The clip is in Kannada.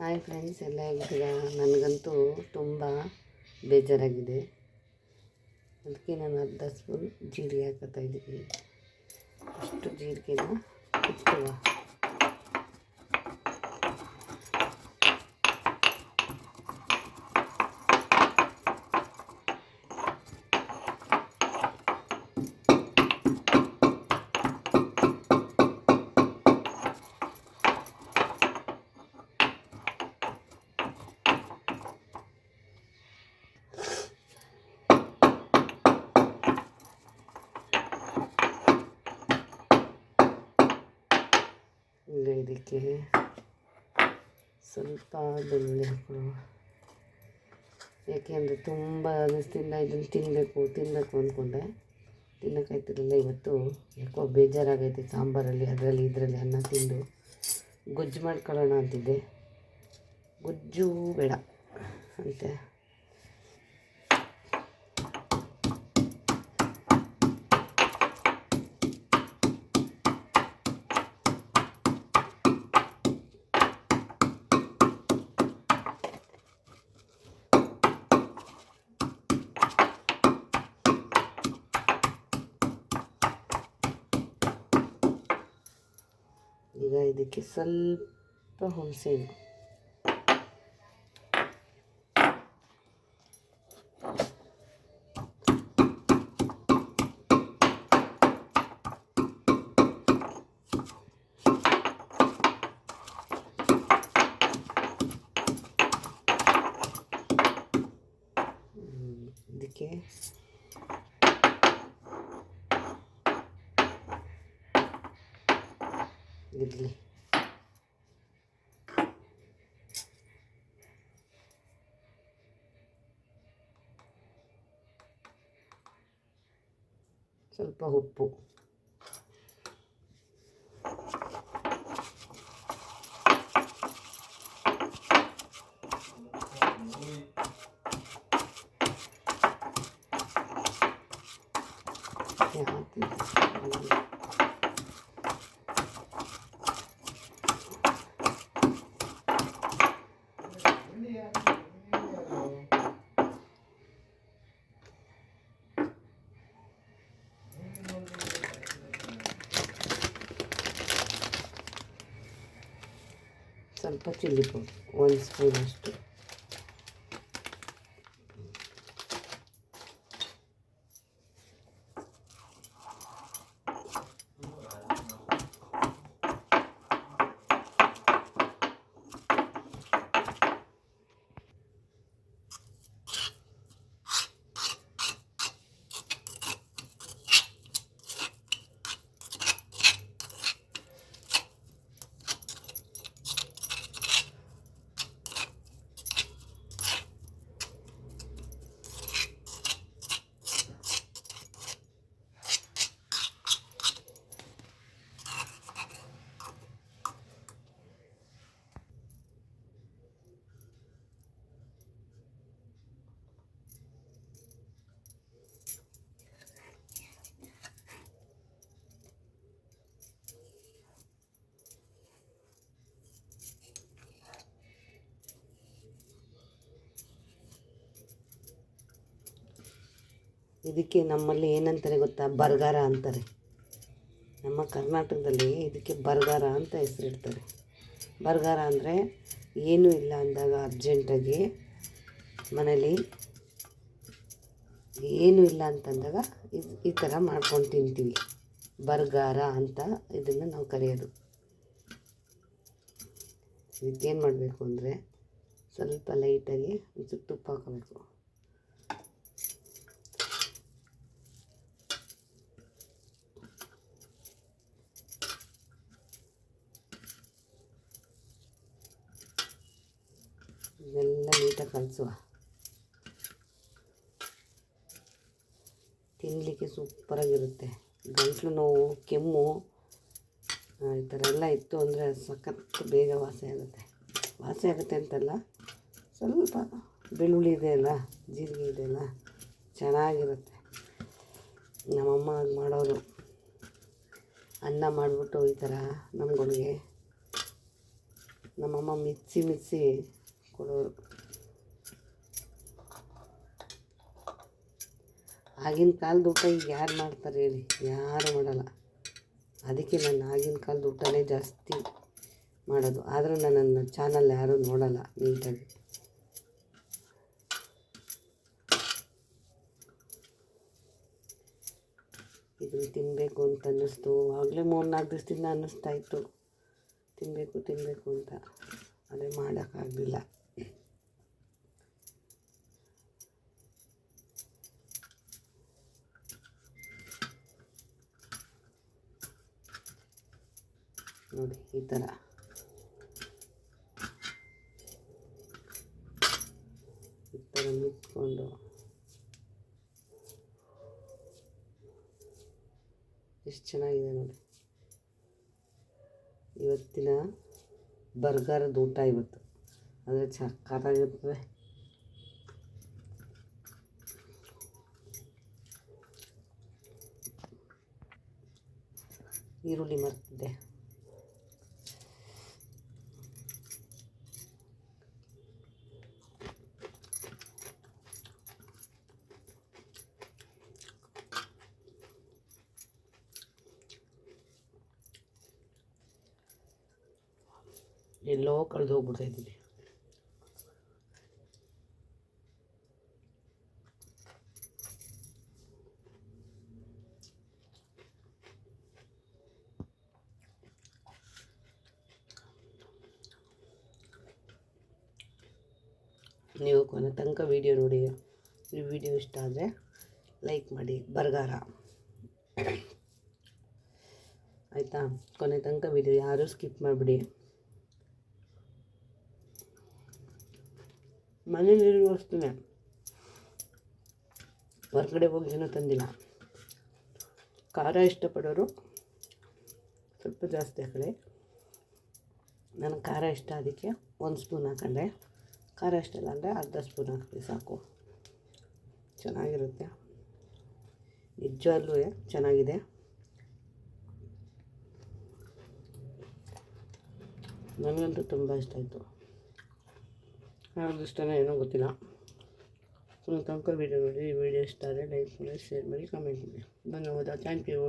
ಹಾಯ್ ಫ್ರೆಂಡ್ಸ್, ಎಲ್ಲ ಹೇಗಿದ್ದೀರಾ? ನನಗಂತೂ ತುಂಬ ಬೇಜಾರಾಗಿದೆ. ಅದಕ್ಕೆ ನಾನು ಅರ್ಧ ಸ್ಪೂನ್ ಜೀರಿಗೆ ಹಾಕೋತಾ ಇದ್ದೀನಿ. ಅಷ್ಟು ಜೀರಿಗೆನ ಇಟ್ಟುವ. ಈಗ ಇದಕ್ಕೆ ಸ್ವಲ್ಪ ಬೆಳ್ಳುಳ್ಳಿ ಹಾಕೊಳ್ಳುವ. ಯಾಕೆಂದರೆ ತುಂಬ ದಿವಸದಿಂದ ಇದನ್ನು ತಿನ್ನಬೇಕು ಅಂದ್ಕೊಂಡೆ. ತಿನ್ನೋಕ್ಕಾಯ್ತಿರಲಿಲ್ಲ. ಇವತ್ತು ಯಾಕೋ ಬೇಜಾರಾಗೈತೆ ಸಾಂಬಾರಲ್ಲಿ, ಅದರಲ್ಲಿ ಇದರಲ್ಲಿ ಅನ್ನ ತಿಂದು ಗೊಜ್ಜು ಮಾಡ್ಕೊಳ್ಳೋಣ ಅಂತಿದ್ದೆ. ಗೊಜ್ಜು ಬೇಡ ಅಂತೆ. ಈಗ ಇದಕ್ಕೆ ಸ್ವಲ್ಪ ಹುಣಸೆಹಣ್ಣು, ಇದಕ್ಕೆ ಇರಲಿ. ಸ್ವಲ್ಪ ಉಪ್ಪು, ಸ್ವಲ್ಪ ಚಿಲ್ಲಿ ಪೌಡರ್ 1 ಸ್ಪೂನ್ ಅಷ್ಟು, ಇದಕ್ಕೆ ನಮ್ಮಲ್ಲಿ ಏನಂತಾರೆ ಗೊತ್ತಾ? ಬರಗಾರ ಅಂತಾರೆ. ನಮ್ಮ ಕರ್ನಾಟಕದಲ್ಲಿ ಇದಕ್ಕೆ ಬರಗಾರ ಅಂತ ಹೆಸರಿಡ್ತಾರೆ. ಬರಗಾರ ಅಂದರೆ ಏನೂ ಇಲ್ಲ ಅಂದಾಗ ಅರ್ಜೆಂಟಾಗಿ ಮನೇಲಿ ಏನೂ ಇಲ್ಲ ಅಂತಂದಾಗ ಈ ಥರ ಮಾಡ್ಕೊಂಡು ತಿಂತೀವಿ. ಬರಗಾರ ಅಂತ ಇದನ್ನು ನಾವು ಕರೆಯೋದು. ಇದಕ್ಕೇನು ಮಾಡಬೇಕು ಅಂದರೆ ಸ್ವಲ್ಪ ಲೈಟಾಗಿ ಒಂಚೂರು ತುಪ್ಪ ಹಾಕಬೇಕು. ಇದೆಲ್ಲ ನೀಟಾಗಿ ಕಲಸುವ. ತಿನ್ನಲಿಕ್ಕೆ ಸೂಪರಾಗಿರುತ್ತೆ. ಗಂಟಲು ನೋವು, ಕೆಮ್ಮು ಈ ಥರ ಎಲ್ಲ ಇತ್ತು ಅಂದರೆ ಸಖತ್ ಬೇಗ ವಾಸಿ ಆಗುತ್ತೆ ಅಂತಲ್ಲ, ಸ್ವಲ್ಪ ಬೆಳ್ಳುಳ್ಳಿ ಇದೆಯಲ್ಲ, ಜೀರಿಗೆ ಇದೆಯಲ್ಲ, ಚೆನ್ನಾಗಿರುತ್ತೆ. ನಮ್ಮಮ್ಮ ಹಾಗೆ ಮಾಡೋರು. ಅನ್ನ ಮಾಡಿಬಿಟ್ಟು ಈ ಥರ ನಮ್ಗಳಿಗೆ ನಮ್ಮಮ್ಮ ಮಿಕ್ಸಿ ಕೊಡೋರು. ಆಗಿನ ಕಾಲದ ಊಟ ಈಗ ಯಾರು ಮಾಡ್ತಾರೆ ಹೇಳಿ? ಯಾರು ಮಾಡಲ್ಲ. ಅದಕ್ಕೆ ನಾನು ಆಗಿನ ಕಾಲದ ಊಟನೇ ಜಾಸ್ತಿ ಮಾಡೋದು. ಆದರೆ ನನ್ನ ಚಾನಲ್ ಯಾರೂ ನೋಡಲ್ಲ ನೀಟಾಗಿ. ಇದನ್ನು ತಿನ್ನಬೇಕು ಅಂತ ಅನ್ನಿಸ್ತು. ಆಗಲೇ 3-4 ದಿವಸದಿಂದ ಅನ್ನಿಸ್ತಾಯಿತ್ತು ತಿನ್ನಬೇಕು ಅಂತ. ಅದೇ ಮಾಡೋಕ್ಕಾಗಲಿಲ್ಲ. ನೋಡಿ ಈ ಥರ ಮಿಕ್ಕೊಂಡು ಎಷ್ಟು ಚೆನ್ನಾಗಿದೆ ನೋಡಿ. ಇವತ್ತಿನ ಬರ್ಗರದ ಊಟ ಇವತ್ತು ಅಂದರೆ ಸಕ್ಕತ್ತಾಗಿರ್ತದೆ. ಈರುಳ್ಳಿ ಮರ್ತಿದ್ದೆ. ಎಲ್ಲೋ ಕಳೆದು ಹೋಗ್ಬಿಡ್ತಾಯಿದ್ದೀನಿ. ನೀವು ಕೊನೆ ತನಕ ವೀಡಿಯೋ ನೋಡಿ. ಈ ವಿಡಿಯೋ ಇಷ್ಟ ಆದರೆ ಲೈಕ್ ಮಾಡಿ. ಬರ್ಗಾರ ಆಯಿತಾ? ಕೊನೆ ತನಕ ವೀಡಿಯೋ ಯಾರೂ ಸ್ಕಿಪ್ ಮಾಡಿಬಿಡಿ. ಮನೇಲಿರುವ ವಸ್ತುನೇ, ಹೊರಗಡೆ ಹೋಗಿ ಏನೂ ತಂದಿಲ್ಲ. ಖಾರ ಇಷ್ಟಪಡೋರು ಸ್ವಲ್ಪ ಜಾಸ್ತಿ ಹಾಕೊಳ್ಳಿ. ನನಗೆ ಖಾರ ಇಷ್ಟ, ಅದಕ್ಕೆ 1 ಸ್ಪೂನ್ ಹಾಕೊಂಡೆ. ಖಾರ ಇಷ್ಟ ಇಲ್ಲ ಅಂದರೆ ಅರ್ಧ ಸ್ಪೂನ್ ಹಾಕಿ ಸಾಕು. ಚೆನ್ನಾಗಿರುತ್ತೆ, ನಿಜವಾಗ್ಲೂ ಚೆನ್ನಾಗಿದೆ. ನನಗಂತೂ ತುಂಬ ಇಷ್ಟ ಆಯಿತು. ಯಾವ್ದು ಇಷ್ಟನೋ ಏನೋ ಗೊತ್ತಿಲ್ಲ. ತನಕ ವೀಡಿಯೋ ನೋಡಿ. ಈ ವಿಡಿಯೋ ಇಷ್ಟ ಆದರೆ ಲೈಕ್ ಮಾಡಿ, ಶೇರ್ ಮಾಡಿ, ಕಮೆಂಟ್ ಮಾಡಿ. ಧನ್ಯವಾದ. Thank you.